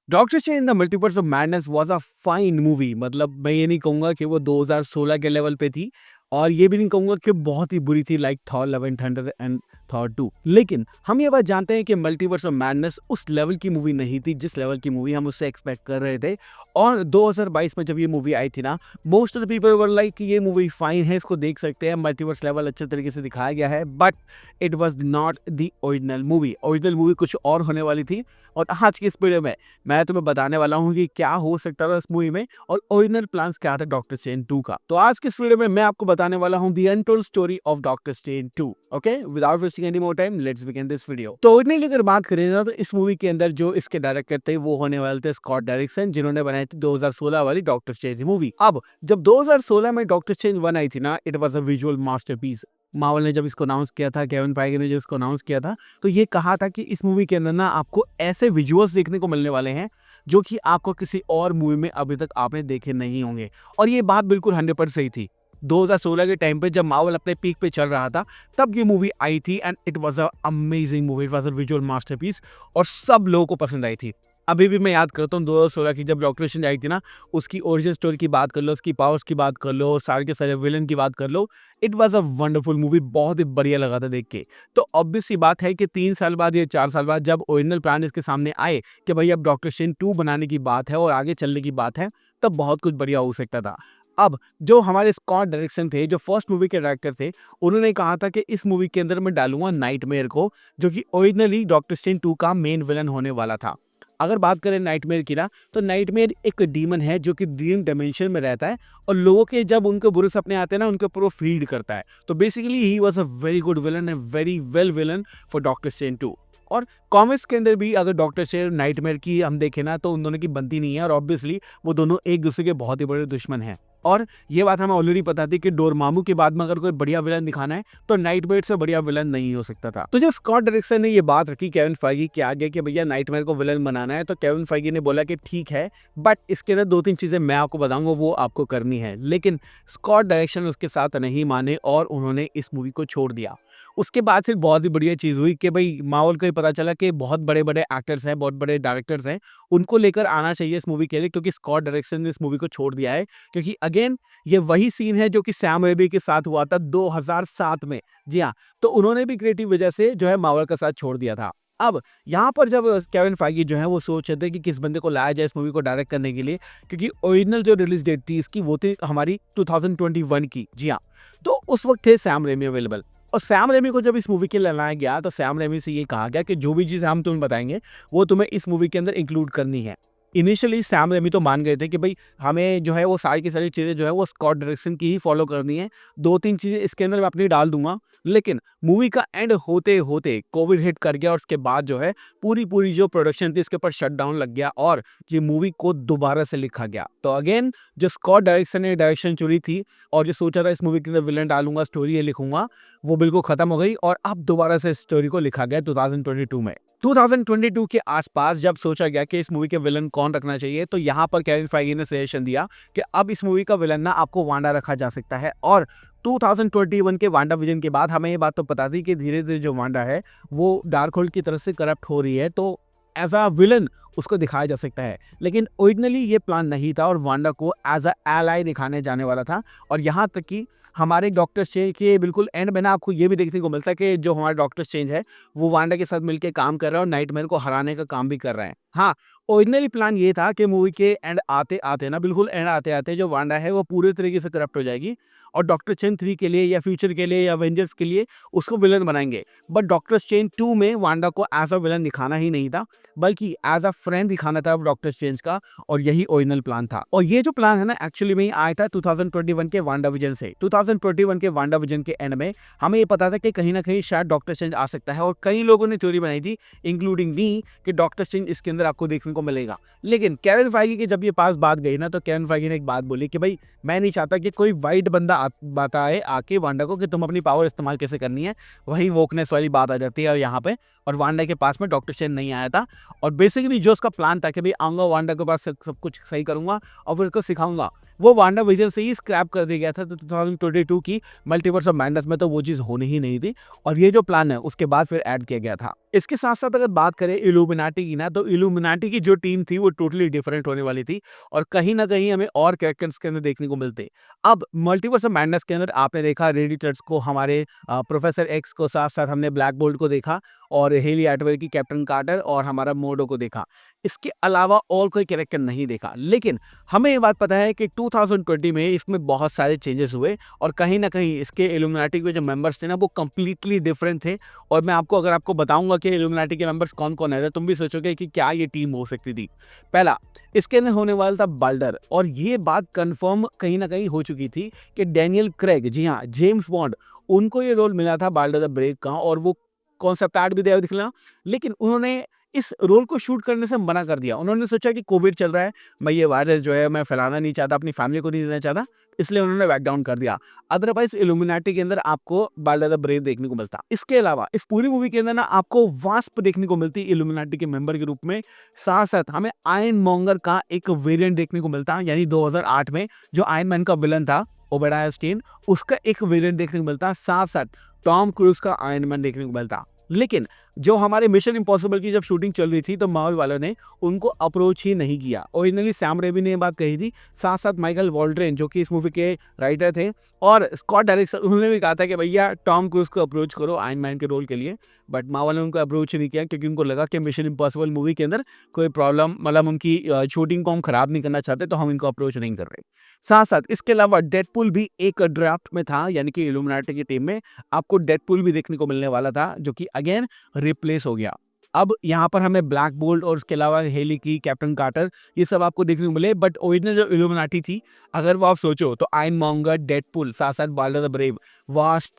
Doctor strange in the multiverse of madness was a fine movie. मतलब मैं ये नहीं कहूंगा कि वो 2016 के लेवल पे थी और ये भी नहीं कहूंगा कि बहुत ही बुरी थी like Thor love and thunder and Thor 2। लेकिन हम ये बात जानते हैं कि मल्टीवर्स ऑफ मैडनेस उस लेवल की मूवी नहीं थी जिस लेवल की मूवी हम उससे एक्सपेक्ट कर रहे थे। और 2022 में जब ये मूवी आई थी ना, most of the people were like कि ये मूवी फाइन है, इसको देख सकते हैं, मल्टीवर्स लेवल अच्छे तरीके से दिखाया गया है, but it was not the original movie. Original movie कुछ और होने वाली थी और आज की इस वीडियो में मैं तुम्हें बताने वाला हूँ कि क्या हो सकता था इस मूवी में और ओरिजिनल प्लान्स क्या था डॉक्टर स्ट्रेंज 2 का। तो आज की इस वीडियो में मैं आपको बताने वाला हूँ the untold story of doctor strange 2। Okay, without wasting any more time, let's begin this video. तो ओरिजिनली अगर बात करें ना, तो इस मूवी के अंदर जो इसके डायरेक्टर थे वो होने वाले थे स्कॉट डैरिसन, जिन्होंने बनाई थी 2016 वाली डॉक्टर स्ट्रेंज मूवी। अब जब 2016 में डॉक्टर स्ट्रेंज 1 आई थी ना, it was a visual masterpiece. Marvel ने जब इसको अनाउंस किया था, केविन फाइगी ने जब इसको अनाउंस किया था, तो ये कहा था कि इस मूवी के अंदर ना आपको ऐसे विजुअल्स देखने को मिलने वाले हैं जो कि आपको किसी और मूवी में अभी तक आपने देखे नहीं होंगे। और ये बात बिल्कुल 100% सही थी। 2016 के टाइम पे जब मार्वल अपने पीक पे चल रहा था, तब ये मूवी आई थी and it was a amazing movie, it was a visual masterpiece और सब लोगों को पसंद आई थी। अभी भी मैं याद करता हूँ 2016 की जब डॉक्टर स्ट्रेंज आई थी ना, उसकी ओरिजिन स्टोरी की बात कर लो, उसकी पावर्स की बात कर लो, सारे के सारे विलन की बात कर लो, it was a wonderful movie, बहुत ही बढ़िया लगा था देख के। तो ऑब्वियस सी बात है कि 3 साल बाद या 4 साल बाद जब ओरिजिनल प्लान इसके सामने आए कि भाई अब डॉक्टर स्ट्रेंज 2 बनाने की बात है और आगे चलने की बात है, तब बहुत कुछ बढ़िया हो सकता था। अब जो हमारे स्कॉट डायरेक्शन थे, जो फर्स्ट मूवी के डायरेक्टर थे, उन्होंने कहा था कि इस मूवी के अंदर मैं डालूंगा नाइटमेयर को, जो कि ओरिजिनली डॉक्टर स्ट्रेंज 2 का मेन विलन होने वाला था। अगर बात करें नाइटमेयर की ना, तो नाइटमेयर एक डीमन है जो कि ड्रीम डायमेंशन में रहता है और लोगों के जब उनको बुरे सपने आते हैं ना, उनके ऊपर वो फीड करता है। तो basically he was a very good villain and very well villain for doctor strange 2। और कॉमिक्स के अंदर भी अगर डॉक्टर स्ट्रेंज नाइटमेयर की हम देखें ना, तो उन दोनों की बनती नहीं है और ऑब्वियसली वो दोनों एक दूसरे के बहुत ही बड़े दुश्मन हैं। और ये बात हमें ऑलरेडी पता थी कि डोरमामू के बाद में अगर कोई बढ़िया विलन दिखाना है तो नाइटमेयर से बढ़िया विलन नहीं हो सकता था। तो जब स्कॉट डायरेक्टर ने ये बात रखी केविन फाइगी के आगे कि भैया नाइटमेयर को विलन बनाना है, तो केविन फाइगी ने बोला कि ठीक है, बट इसके अंदर 2-3 चीजें मैं आपको बताऊंगा, वो आपको करनी है। लेकिन स्कॉट डायरेक्शन उसके साथ नहीं माने और उन्होंने इस मूवी को छोड़ दिया। उसके बाद फिर बहुत ही बढ़िया चीज हुई कि भाई मार्वल को ही पता चला कि बहुत बड़े बड़े एक्टर्स हैं, बहुत बड़े डायरेक्टर्स हैं, उनको लेकर आना चाहिए इस मूवी के लिए, क्योंकि स्कॉट डायरेक्शन ने इस मूवी को छोड़ दिया है। क्योंकि अगेन ये वही सीन है जो कि सैम रेबी के साथ हुआ था 2007 में। जी हाँ, तो उन्होंने भी क्रिएटिव वजह से जो है मार्वल का साथ छोड़ दिया था। अब यहाँ पर जब केविन फाइगी जो है वो सोच रहे थे कि किस बंदे को लाया जाए इस मूवी को डायरेक्ट करने के लिए, क्योंकि ओरिजिनल जो रिलीज डेट थी इसकी वो थी हमारी 2021 की। जी हाँ, तो उस वक्त थे सैम रेमी अवेलेबल। और सैम रेमी को जब इस मूवी के लिए लाया गया तो सैम रेमी से ये कहा गया कि जो भी चीज़ हम तुम्हें बताएंगे वो तुम्हें इस मूवी के अंदर इंक्लूड करनी है। इनिशियली सैम रेमी तो मान गए थे कि भाई हमें जो है वो सारी की सारी चीज़ें जो है वो स्कॉट डायरेक्शन की ही फॉलो करनी है, 2-3 चीज़ें इसके अंदर मैं अपनी डाल दूंगा। लेकिन मूवी का एंड होते होते कोविड हिट कर गया और उसके बाद जो है पूरी जो प्रोडक्शन थी इसके ऊपर शट डाउन लग गया और ये मूवी को दोबारा से लिखा गया। तो अगेन जो स्कॉट डायरेक्शन ने डायरेक्शन चुनी थी और जो सोचा था इस मूवी के अंदर विलन डालूंगा, स्टोरी ये लिखूंगा, वो बिल्कुल खत्म हो गई और अब दोबारा से स्टोरी को लिखा गया 2022 में। 2022 के आसपास जब सोचा गया कि इस मूवी के विलन कौन रखना चाहिए, तो यहाँ पर केविन फाइगी ने सजेशन दिया कि अब इस मूवी का विलन ना आपको वांडा रखा जा सकता है। और 2021 के वांडा विजन के बाद हमें ये बात तो पता थी कि धीरे धीरे जो वांडा है वो डार्क होल्ड की तरफ से करप्ट हो रही है, तो एज अ विलन उसको दिखाया जा सकता है। लेकिन ओरिजिनली ये प्लान नहीं था और वांडा को एज अ एलाई दिखाने जाने वाला था। और यहाँ तक कि हमारे डॉक्टर स्ट्रेंज के बिल्कुल एंड में ना आपको ये भी देखने को मिलता है कि जो हमारा डॉक्टर स्ट्रेंज है वो वांडा के साथ मिलकर काम कर रहा है और नाइटमेयर को हराने का काम भी कर रहा है। हाँ, ओरिजिनली प्लान ये था कि मूवी के एंड आते आते ना, बिल्कुल एंड आते आते जो वांडा है वो पूरे तरीके से करप्ट हो जाएगी और डॉक्टर स्ट्रेंज 3 के लिए या फ्यूचर के लिए या एवेंजर्स के लिए उसको विलन बनाएंगे। बट डॉक्टर स्ट्रेंज 2 में वांडा को एज अ विलन दिखाना ही नहीं था, बल्कि एज अ फ्रेंड दिखाना था डॉक्टर स्ट्रेंज का, और यही ओरिजिनल प्लान था। और ये जो प्लान है ना एक्चुअली में आया था 2021 के वांडा विजन से। 2021 के वांडा विजन के एंड में हमें ये पता था कि कहीं ना कहीं शायद डॉक्टर स्ट्रेंज आ सकता है और कई लोगों ने थ्योरी बनाई थी इंक्लूडिंग मी कि डॉक्टर स्ट्रेंज इसके अंदर आपको देखने को मिलेगा। लेकिन केविन फाइगी के जब ये पास बात गई ना, तो केविन फाइगी ने एक बात बोली कि भाई मैं नहीं चाहता कि कोई वाइट बंदा बताए आके वांडा को कि तुम अपनी पावर इस्तेमाल कैसे करनी है। वही वोकनेस वाली बात आ जाती है और यहाँ पे, और वांडा के पास में डॉक्टर स्ट्रेंज नहीं आया था। और बेसिकली जो उसका प्लान था कि भाई आऊंगा वांडा के पास सब कुछ सही करूंगा और फिर उसको सिखाऊंगा। वो वांडा विजन से ही स्क्रैप कर दिया गया था। तो 2022 की मल्टीवर्स ऑफ मैडनेस में तो वो चीज़ होनी ही नहीं थी, और ये जो प्लान है उसके बाद फिर ऐड किया गया था। इसके साथ-साथ अगर बात करें इल्यूमिनाटी की ना, तो इल्यूमिनाटी की जो टीम थी वो टोटली डिफरेंट होने वाली थी, और कहीं न कहीं हमें और कैरेक्टर्स के अंदर देखने को मिलते। अब मल्टीवर्स ऑफ मैडनेस के अंदर आपने देखा रेडिटर्स को, हमारे प्रोफेसर एक्स को, साथ-साथ हमने ब्लैक बोल्ट को देखा, और हेली एटवेल की कैप्टन कार्टर, और हमारा मोर्डो को देखा। इसके अलावा और कोई कैरेक्टर नहीं देखा। लेकिन हमें ये बात पता है कि 2020 में इसमें बहुत सारे चेंजेस हुए, और कहीं न कहीं इसके इल्यूमिनाटी के जो मेंबर्स थे ना, वो कंप्लीटली डिफरेंट थे। और मैं आपको अगर आपको बताऊँगा कि इल्यूमिनाटी के मेंबर्स कौन-कौन है, तो तुम भी सोचोगे कि क्या ये टीम हो सकती थी। पहला, इसके अंदर होने वाला था बाल्डर, और ये बात कन्फर्म कहीं न कहीं हो चुकी थी कि डैनियल क्रेग, जी हाँ, जेम्स बॉन्ड, उनको ये रोल मिला था बाल्डर द ब्रेव का, और वो कॉन्सेप्ट आर्ट भी दिया दिखला। लेकिन उन्होंने इस रोल को शूट करने से मना कर दिया। उन्होंने सोचा कि कोविड चल रहा है, मैं ये वायरस जो है मैं फैलाना नहीं चाहता, अपनी फैमिली को नहीं देना चाहता, इसलिए उन्होंने बैक डाउन कर दिया। अदरवाइज इल्यूमिनाटी के अंदर आपको बाल्डर द ब्रेव देखने को मिलता। इसके अलावा इस पूरी मूवी के अंदर ना आपको वास्प देखने को मिलती इल्यूमिनाटी के मेंबर के रूप में। साथ-साथ हमें आयरन मॉन्गर का एक वेरिएंट देखने को मिलता, यानी 2008 में जो आयरन मैन का विलन था ओबेडाया स्टेन, उसका एक वेरिएंट देखने को मिलता। साथ-साथ टॉम क्रूज का आयरन मैन देखने को मिलता। लेकिन जो हमारे मिशन इम्पॉसिबल की जब शूटिंग चल रही थी, तो मार्वल वालों ने उनको अप्रोच ही नहीं किया। ओरिजिनली सैम रेमी ने ये बात कही थी, साथ-साथ माइकल वॉल्ड्रेन जो कि इस मूवी के राइटर थे, और स्कॉट डेरिक्सन, उन्होंने भी कहा था कि भैया टॉम क्रूज को अप्रोच करो आयरन मैन के रोल के लिए। बट मार्वल ने उनको अप्रोच ही नहीं किया, क्योंकि उनको लगा कि मिशन इम्पॉसिबल मूवी के अंदर कोई प्रॉब्लम, मतलब उनकी शूटिंग को हम खराब नहीं करना चाहते, तो हम इनको अप्रोच नहीं कर रहे। साथ-साथ इसके अलावा डेडपूल भी एक ड्राफ्ट में था, यानी कि इल्यूमिनाटी की टीम में आपको डेडपूल भी देखने को मिलने वाला था, जो कि अगेन रिप्लेस हो गया। अब यहाँ पर हमें ब्लैक बोल्ट और उसके अलावा हेली की कैप्टन कार्टर, ये सब आपको देखने को मिले। बट ओरिजिनल जो इल्यूमिनाटी थी, अगर वो आप सोचो, तो आयरन मॉन्गर, डेडपूल, साथ-साथ बाल्डर द ब्रेव, वास्प,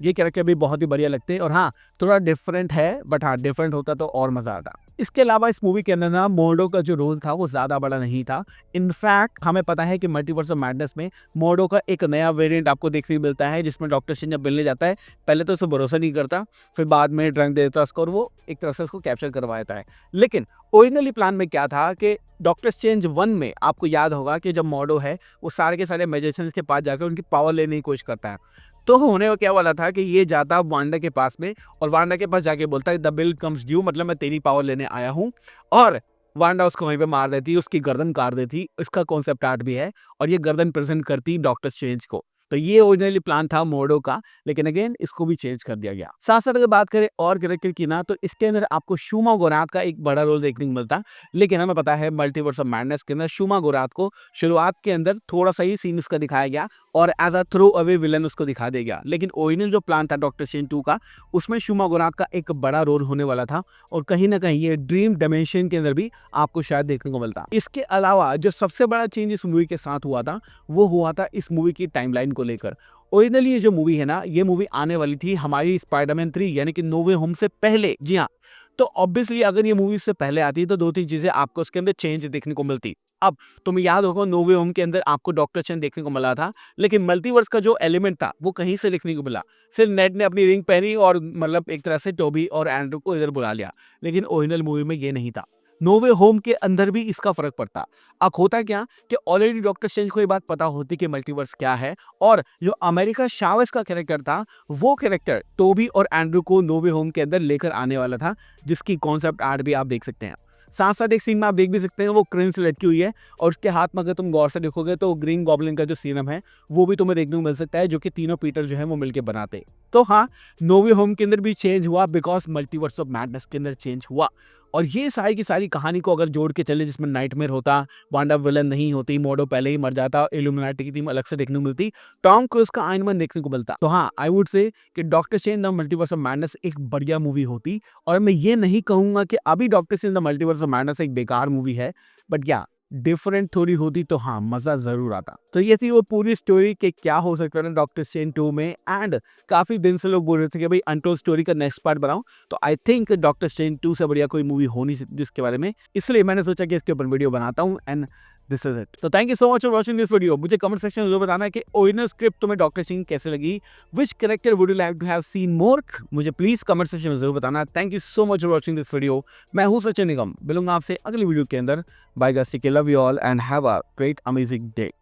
ये कैरेक्टर भी बहुत ही बढ़िया लगते हैं। और हाँ, थोड़ा डिफरेंट है, बट हाँ, डिफरेंट होता तो और मजा आता। इसके अलावा इस मूवी के अंदर ना मोर्डो का जो रोल था वो ज्यादा बड़ा नहीं था। इनफैक्ट हमें पता है कि मल्टीवर्स ऑफ मैडनेस में मोर्डो का एक नया वेरिएंट आपको देखने को मिलता है, जिसमें डॉक्टर स्ट्रेंज जब मिलने जाता है, पहले तो उसे भरोसा नहीं करता, फिर बाद में ड्रंक दे देता है उसको, और वो एक तरह से उसको कैप्चर करवा देता है। लेकिन ओरिजिनली प्लान में क्या था कि डॉक्टर स्ट्रेंज 1 में आपको याद होगा कि जब मोर्डो है, वो सारे के सारे मैजिशियंस के पास जाकर उनकी पावर लेने की कोशिश करता है। तो होने को क्या वाला था कि ये जाता वांडा के पास में, और वांडा के पास जाके बोलता है द बिल कम्स ड्यू, मतलब मैं तेरी पावर लेने आया हूँ, और वांडा उसको वहीं पे मार देती, उसकी गर्दन काट देती। इसका कॉन्सेप्ट आर्ट भी है, और ये गर्दन प्रेजेंट करती डॉक्टर स्ट्रेंज को। तो ये ओरिजिनली प्लान था मोर्डो का, लेकिन अगेन इसको भी चेंज कर दिया गया। साथ-साथ अगर बात करें और कैरेक्टर की ना, तो इसके अंदर आपको शूमा गोनाथ का एक बड़ा रोल देखने को मिलता। लेकिन हमें पता है मल्टीवर्स ऑफ मैडनेस के अंदर शूमा गोनाथ को शुरुआत के अंदर थोड़ा-सा ही सीन उसका दिखाया गया, और as a throw away villain उसको दिखा दिया गया। लेकिन ओरिजिनल जो प्लान था डॉक्टर स्ट्रेंज 2 का, उसमें शूमा गोनाथ का एक बड़ा रोल होने वाला था, और कहीं न कहीं ये ड्रीम डायमेंशन के अंदर भी आपको शायद देखने को मिलता। इसके अलावा जो सबसे बड़ा चेंज इस मूवी के साथ हुआ था, वो हुआ था इस मूवी की टाइमलाइन को लेकर। ओरिजिनली ये जो मूवी है ना, ये मूवी आने वाली थी हमारी स्पाइडरमैन 3 यानी कि नो वे होम से पहले। जी हाँ, तो ऑब्वियसली अगर ये मूवी से पहले आती तो 2-3 चीजें आपको उसके अंदर चेंज देखने को मिलती। अब तुम्हें याद होगा नो वे होम के अंदर आपको डॉक्टर स्ट्रेंज देखने को मिला था, लेकिन मल्टीवर्स का जो एलिमेंट था वो कहीं से देखने को मिला। सिर्फ नेड ने अपनी रिंग पहनी और मतलब एक तरह से टोबी और एंड्रू को इधर बुला लिया, लेकिन ओरिजिनल मूवी में ये नहीं था। नो वे होम के अंदर भी इसका फर्क पड़ता। अब होता क्या कि ऑलरेडी डॉक्टर स्ट्रेंज को ये बात पता होती कि मल्टीवर्स क्या है, और जो अमेरिका चावेस का कैरेक्टर था, वो कैरेक्टर टोबी और एंड्रू को नो वे होम के अंदर लेकर आने वाला था, जिसकी कॉन्सेप्ट आर्ट भी आप देख सकते हैं। साथ-साथ एक सीन में आप देख भी सकते हैं, वो क्रेन से लटकी हुई है, और उसके हाथ में अगर तुम गौर से देखोगे तो ग्रीन गॉब्लिन का जो सीरम है वो भी तुम्हें देखने को मिल सकता है, जो कि तीनों पीटर जो है वो मिलकर बनाते। तो हाँ, नो वे होम के अंदर भी चेंज हुआ बिकॉज मल्टीवर्स ऑफ मैडनेस के अंदर चेंज हुआ। और ये सारी की सारी कहानी को अगर जोड़ के चले, जिसमें नाइटमेयर होता, वांडा विलन नहीं होती, मोर्डो पहले ही मर जाता, इल्यूमिनाटी की टीम अलग से देखने को मिलती, टॉम क्रूज का आयरन मैन देखने को मिलता। तो हाँ, आई वुड से कि doctor strange the multiverse of madness एक बढ़िया मूवी होती। और मैं ये नहीं कहूंगा कि अभी doctor strange the multiverse of madness एक बेकार मूवी है, बट क्या डिफरेंट थोड़ी होती तो हाँ, मजा जरूर आता। तो ये थी वो पूरी स्टोरी कि क्या हो सकता है डॉक्टर स्ट्रेंज 2 में। एंड काफी दिन से लोग बोल रहे थे कि भाई अनटोल्ड स्टोरी का नेक्स्ट पार्ट बनाओ, तो आई थिंक डॉक्टर स्ट्रेंज 2 से बढ़िया कोई मूवी हो नहीं सकती इसके बारे में, इसलिए मैंने सोचा कि इसके ऊपर वीडियो बनाता हूँ। And this is it. तो thank you so much for watching this video. मुझे कमेंट सेक्शन में जरूर बताना कि ओरिजिनल स्क्रिप्ट तुम्हें डॉक्टर स्ट्रेंज कैसे लगी, which character would you like to have seen more, मुझे प्लीज कमेंट सेक्शन में जरूर बताना। Thank you so much for watching this video. मैं हूँ सचिन निगम, मिलूंगा आपसे अगली वीडियो के अंदर। Bye guys, take care, love you all and have a great amazing day.